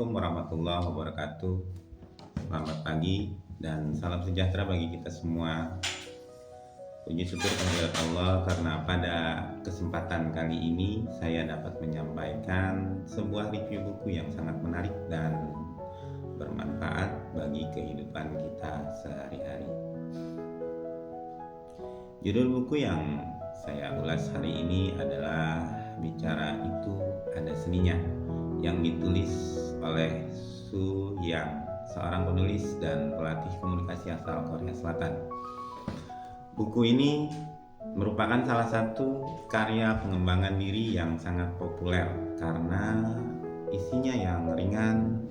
Assalamualaikum warahmatullahi wabarakatuh. Selamat pagi dan salam sejahtera bagi kita semua. Puji syukur kehadirat Allah karena pada kesempatan kali ini saya dapat menyampaikan sebuah review buku yang sangat menarik dan bermanfaat bagi kehidupan kita sehari-hari. Judul buku yang saya ulas hari ini adalah Bicara Itu Ada Seninya, yang ditulis oleh Su Yang, seorang penulis dan pelatih komunikasi asal Korea Selatan. Buku ini merupakan salah satu karya pengembangan diri yang sangat populer karena isinya yang ringan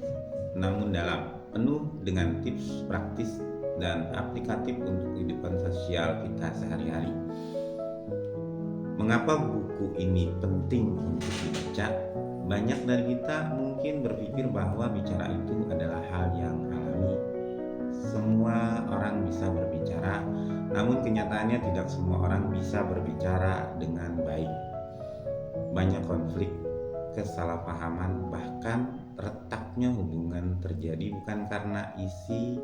namun dalam, penuh dengan tips praktis dan aplikatif untuk kehidupan sosial kita sehari-hari. Mengapa buku ini penting untuk dibaca? Banyak dari kita mungkin berpikir bahwa bicara itu adalah hal yang alami. Semua orang bisa berbicara, namun kenyataannya tidak semua orang bisa berbicara dengan baik. Banyak konflik, kesalahpahaman, bahkan retaknya hubungan terjadi bukan karena isi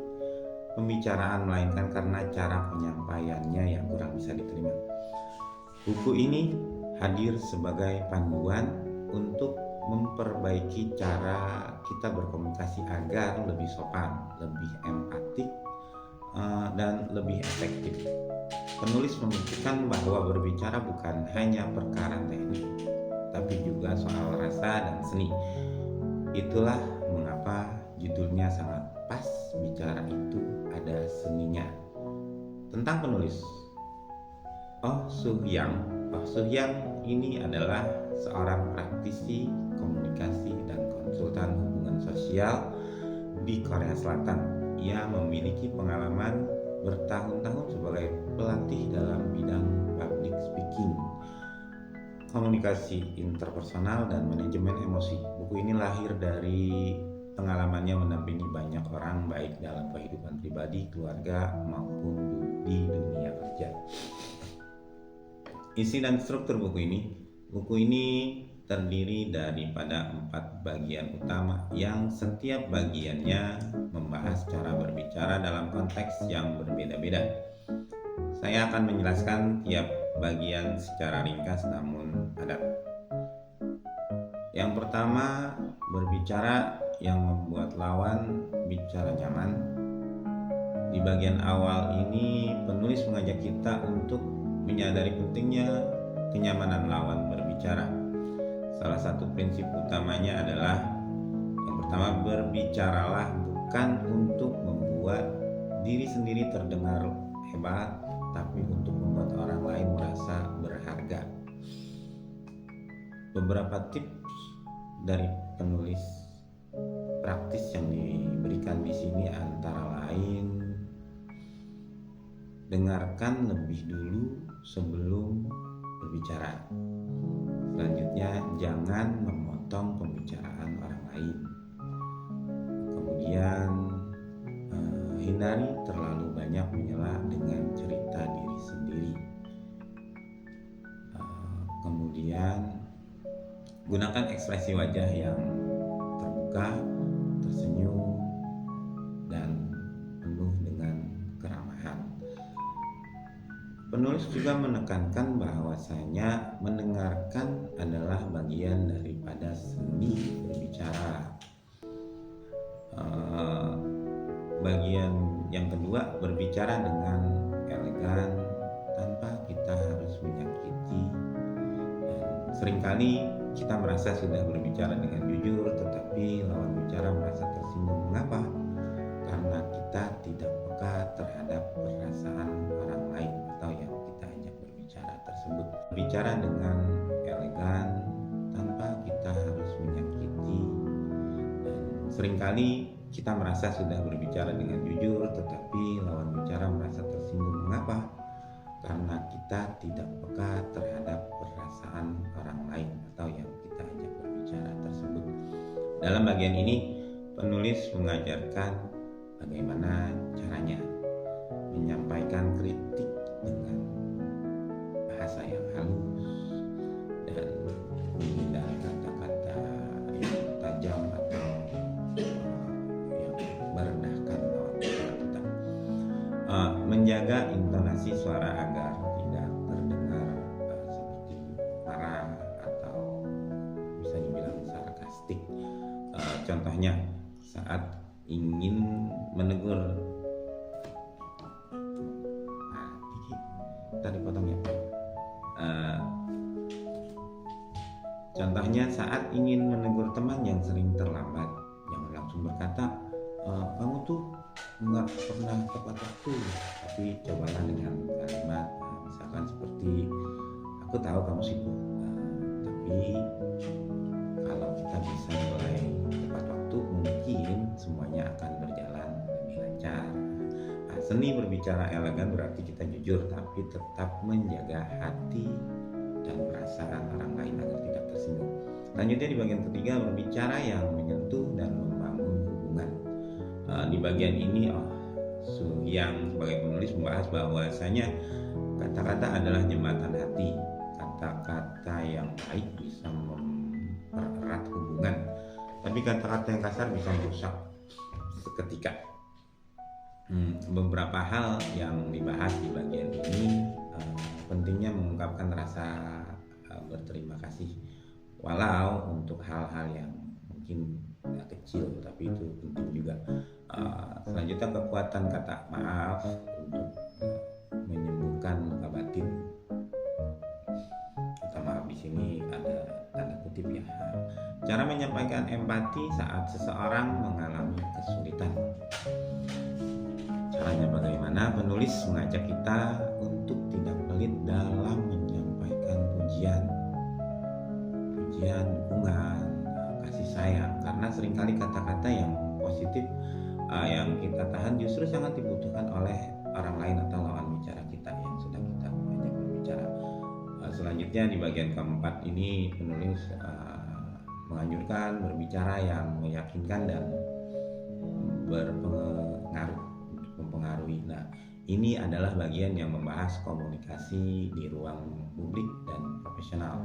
pembicaraan, melainkan karena cara penyampaiannya yang kurang bisa diterima. Buku ini hadir sebagai panduan untuk memperbaiki cara kita berkomunikasi agar lebih sopan, lebih empatik, dan lebih efektif. Penulis membuktikan bahwa berbicara bukan hanya perkara teknik, tapi juga soal rasa dan seni. Itulah mengapa judulnya sangat pas, Bicara Itu Ada Seninya. Tentang penulis, Oh Soo Hyang ini adalah seorang praktisi komunikasi dan konsultan hubungan sosial di Korea Selatan. Ia memiliki pengalaman bertahun-tahun sebagai pelatih dalam bidang public speaking, komunikasi interpersonal, dan manajemen emosi. Buku ini lahir dari pengalamannya mendampingi banyak orang baik dalam kehidupan pribadi, keluarga, maupun di dunia kerja. Isi dan struktur buku ini terdiri daripada 4 bagian utama yang setiap bagiannya membahas cara berbicara dalam konteks yang berbeda-beda. Saya akan menjelaskan tiap bagian secara ringkas namun padat. Yang pertama, berbicara yang membuat lawan bicara nyaman. Di bagian awal ini, penulis mengajak kita untuk menyadari pentingnya kenyamanan lawan berbicara. Salah satu prinsip utamanya adalah yang pertama, berbicaralah bukan untuk membuat diri sendiri terdengar hebat, tapi untuk membuat orang lain merasa berharga. Beberapa tips dari penulis praktis yang diberikan di sini antara lain: dengarkan lebih dulu sebelum berbicara. Selanjutnya, jangan memotong pembicaraan orang lain. Kemudian, hindari terlalu banyak menyela dengan cerita diri sendiri. Kemudian, gunakan ekspresi wajah yang terbuka, tersenyum, dan penuh dengan keramahan. Penulis juga menekankan bahwasanya mendengarkan adalah bagian daripada seni berbicara. Bagian yang kedua, berbicara dengan elegan tanpa kita harus menyakiti. Dan seringkali kita merasa sudah berbicara dengan jujur, tetapi lawan bicara merasa tersinggung. Mengapa? Karena kita tidak peka terhadap perasaan orang lain atau yang kita ajak berbicara tersebut. Bicara dengan elegan tanpa kita harus menyakiti. Dan seringkali kita merasa sudah berbicara dengan jujur, tetapi lawan bicara merasa tersinggung. Mengapa? Karena kita tidak peka terhadap perasaan orang lain atau yang kita ajak berbicara tersebut. Dalam bagian ini, penulis mengajarkan bagaimana caranya menyampaikan kritik dengan bahasa yang halus dan menghindari kata-kata yang tajam atau menjaga intonasi suara agar tidak terdengar seperti marah atau bisa dibilang sarkastik. Contohnya saat ingin menegur, tadi potong ya. Contohnya saat ingin menegur teman yang sering terlambat, jangan langsung berkata, kamu tuh nggak pernah tepat waktu, tapi cobalah dengan kalimat, misalkan seperti, aku tahu kamu sibuk, tapi kalau kita bisa mulai tepat waktu, mungkin semuanya akan berjalan lebih lancar. Seni berbicara elegan berarti kita jujur, tapi tetap menjaga hati dan perasaan orang lain agar tidak tersinggung. Selanjutnya di bagian ketiga, berbicara yang menyentuh dan membangun hubungan. Di bagian ini yang sebagai penulis membahas bahwasanya kata-kata adalah jembatan hati. Kata-kata yang baik bisa mempererat hubungan, tapi kata-kata yang kasar bisa merusak seketika. Beberapa hal yang dibahas di bagian ini, pentingnya mengungkapkan rasa berterima kasih, walau untuk hal-hal yang mungkin kecil, tapi itu penting juga. Selanjutnya, kekuatan kata maaf untuk menyembuhkan luka batin. Kata maaf di sini ada tanda kutip ya. Cara menyampaikan empati saat seseorang mengalami kesulitan. Caranya bagaimana? Penulis mengajak kita untuk tidak pelit dalam menyampaikan pujian, dukungan, kasih sayang, karena seringkali kata-kata yang positif yang kita tahan justru sangat dibutuhkan oleh orang lain atau lawan bicara kita yang sudah kita ajak berbicara. Selanjutnya di bagian keempat ini penulis menganjurkan berbicara yang meyakinkan dan berpengaruh, mempengaruhi. Nah, ini adalah bagian yang membahas komunikasi di ruang publik dan profesional,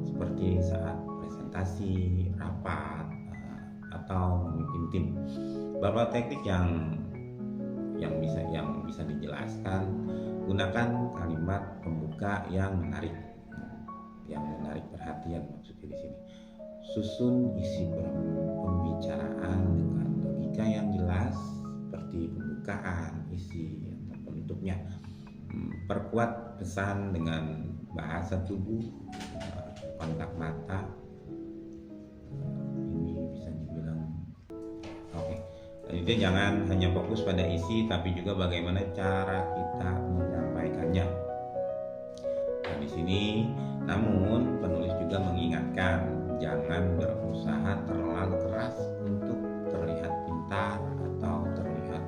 seperti saat presentasi, rapat, atau memimpin tim. Beberapa teknik yang bisa dijelaskan: gunakan kalimat pembuka yang menarik perhatian, maksudnya di sini. Susun isi pembicaraan dengan logika yang jelas, seperti pembukaan, isi, atau penutupnya. Perkuat pesan dengan bahasa tubuh, kontak mata. Ini bisa dibilang oke. Jadi jangan hanya fokus pada isi, tapi juga bagaimana cara kita menyampaikannya. Nah, di sini namun penulis juga mengingatkan jangan berusaha terlalu keras untuk terlihat pintar atau terlihat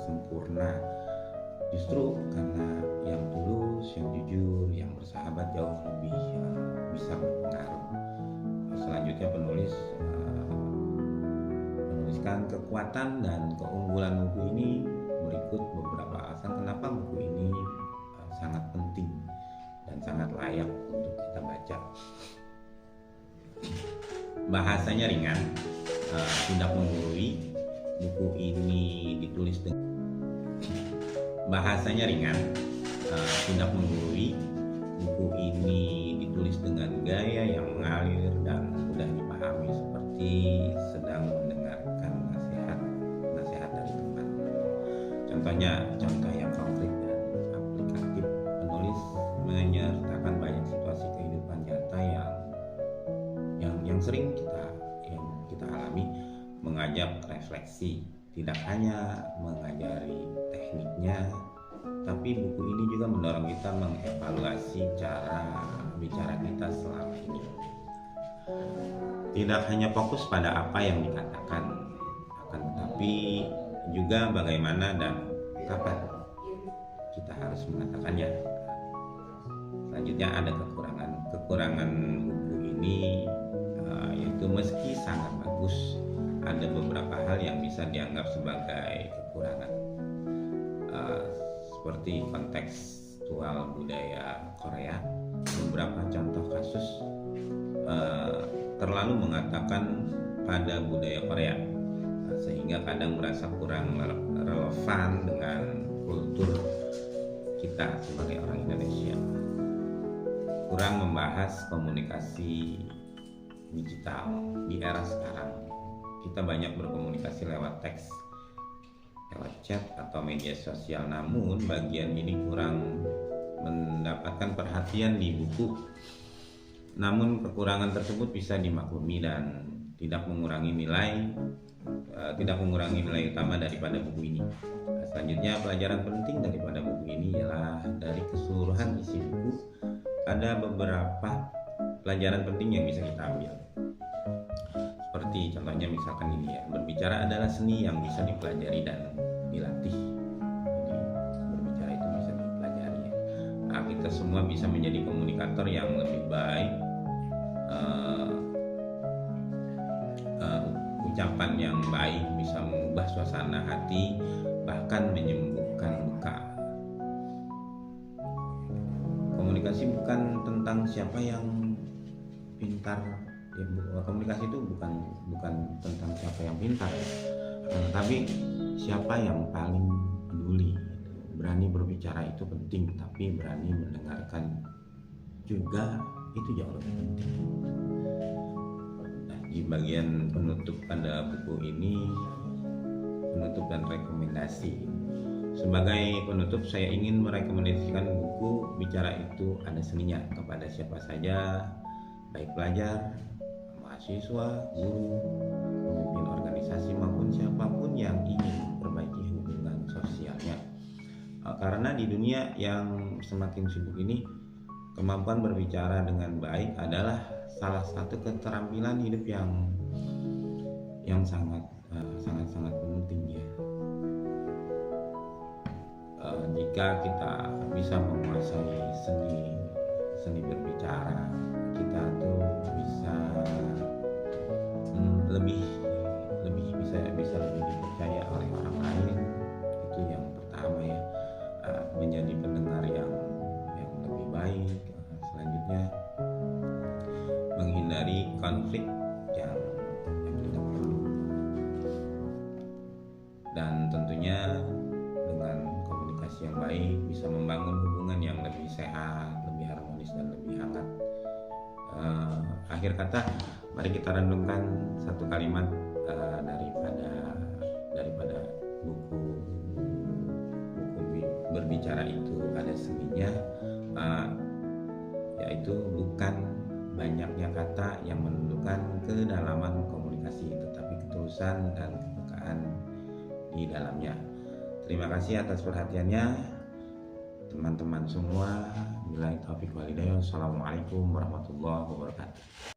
sempurna. Justru karena yang tulus, yang jujur, yang bersahabat jauh lebih bisa berpengaruh. Selanjutnya penulis menuliskan kekuatan dan keunggulan buku ini. Berikut beberapa alasan kenapa buku ini sangat penting dan sangat layak untuk kita baca. Bahasanya ringan, tidak menggurui. Buku ini ditulis dengan bahasanya ringan, tidak menggurui. Buku ini ditulis dengan gaya yang mengalir dan mudah dipahami, seperti sedang mendengarkan nasihat dari teman. Contoh yang konkret dan aplikatif. Penulis menyertakan banyak situasi kehidupan nyata yang sering kita alami, mengajak refleksi. Tidak hanya mengajari tekniknya, tapi buku ini juga mendorong kita mengevaluasi cara bicara kita selama ini. Tidak hanya fokus pada apa yang dikatakan, akan tetapi juga bagaimana dan kapan kita harus mengatakannya. Selanjutnya ada kekurangan buku ini, yaitu meski sangat bagus, ada beberapa hal yang bisa dianggap sebagai kekurangan, seperti kontekstual budaya Korea. Beberapa contoh kasus terlalu mengatakan pada budaya Korea, sehingga kadang merasa kurang relevan dengan kultur kita sebagai orang Indonesia. Kurang membahas komunikasi digital di era sekarang. Kita banyak berkomunikasi lewat teks, lewat chat atau media sosial, namun bagian ini kurang mendapatkan perhatian di buku. Namun kekurangan tersebut bisa dimaklumi dan tidak mengurangi nilai utama daripada buku ini. Selanjutnya, pelajaran penting daripada buku ini ialah dari keseluruhan isi buku ada beberapa pelajaran penting yang bisa kita ambil. Seperti contohnya misalkan ini ya, berbicara adalah seni yang bisa dipelajari dan dilatih. Jadi berbicara itu bisa dipelajari ya. Nah, kita semua bisa menjadi komunikator yang lebih baik. Ucapan yang baik bisa mengubah suasana hati, bahkan menyembuhkan luka. Komunikasi bukan tentang siapa yang pintar. Komunikasi itu bukan tentang siapa yang pintar, tetapi siapa yang paling peduli. Berani berbicara itu penting, tapi berani mendengarkan juga itu jauh lebih penting. Nah, di bagian penutup pada buku ini, penutup dan rekomendasi. Sebagai penutup, saya ingin merekomendasikan buku Bicara Itu Ada Seninya kepada siapa saja, baik pelajar, mahasiswa, guru, pemimpin organisasi maupun siapapun yang ingin memperbaiki hubungan sosialnya. Karena di dunia yang semakin sibuk ini, kemampuan berbicara dengan baik adalah salah satu keterampilan hidup yang sangat penting ya. Jika kita bisa menguasai seni berbicara, kita tuh bisa bisa lebih dipercaya oleh orang lain. Itu yang pertama ya, menjadi pendengar yang lebih baik. Selanjutnya, menghindari konflik yang tidak perlu, dan tentunya dengan komunikasi yang baik bisa membangun hubungan yang lebih sehat, lebih harmonis dan lebih hangat. Akhir kata, mari kita renungkan satu kalimat daripada buku Berbicara Itu Ada Seninya, yaitu bukan banyaknya kata yang menentukan kedalaman komunikasi, tetapi ketulusan dan kepekaan di dalamnya. Terima kasih atas perhatiannya teman-teman semua. Billahi taufiq wal hidayah. Assalamualaikum warahmatullahi wabarakatuh.